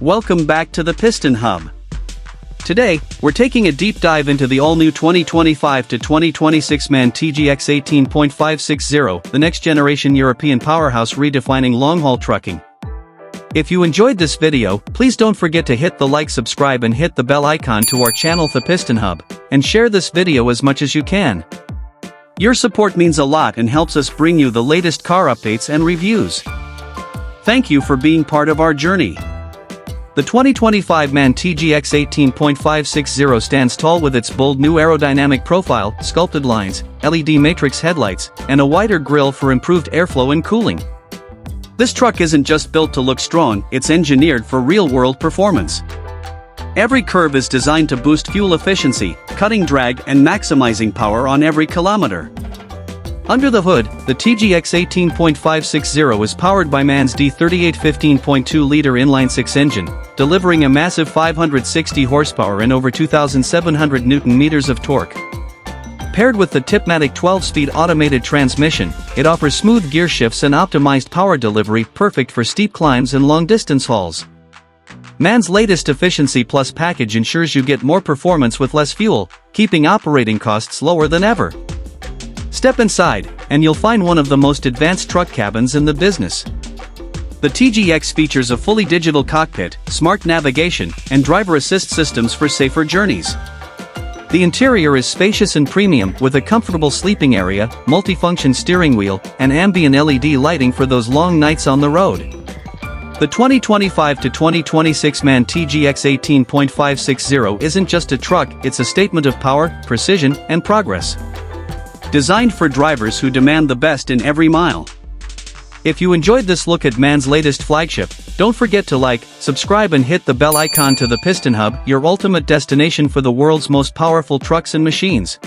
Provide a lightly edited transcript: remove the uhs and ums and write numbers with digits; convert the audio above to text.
Welcome back to the Piston Hub. Today, we're taking a deep dive into the all-new 2025 to 2026 MAN TGX 18.560, the next-generation European powerhouse redefining long-haul trucking. If you enjoyed this video, please don't forget to hit the like, subscribe and hit the bell icon to our channel Thepistonhub, and share this video as much as you can. Your support means a lot and helps us bring you the latest car updates and reviews. Thank you for being part of our journey. The 2025 MAN TGX 18.560 stands tall with its bold new aerodynamic profile, sculpted lines, LED matrix headlights, and a wider grille for improved airflow and cooling. This truck isn't just built to look strong, it's engineered for real-world performance. Every curve is designed to boost fuel efficiency, cutting drag and maximizing power on every kilometer. Under the hood, the TGX 18.560 is powered by MAN's D38 15.2-liter inline-six engine, delivering a massive 560 horsepower and over 2,700 Nm of torque. Paired with the Tipmatic 12-speed automated transmission, it offers smooth gear shifts and optimized power delivery, perfect for steep climbs and long-distance hauls. MAN's latest Efficiency Plus package ensures you get more performance with less fuel, keeping operating costs lower than ever. Step inside, and you'll find one of the most advanced truck cabins in the business. The TGX features a fully digital cockpit, smart navigation, and driver assist systems for safer journeys. The interior is spacious and premium, with a comfortable sleeping area, multifunction steering wheel, and ambient LED lighting for those long nights on the road. The 2025 to 2026 MAN TGX 18.560 isn't just a truck, it's a statement of power, precision, and progress. Designed for drivers who demand the best in every mile. If you enjoyed this look at MAN's latest flagship, don't forget to like, subscribe and hit the bell icon to the Piston Hub, your ultimate destination for the world's most powerful trucks and machines.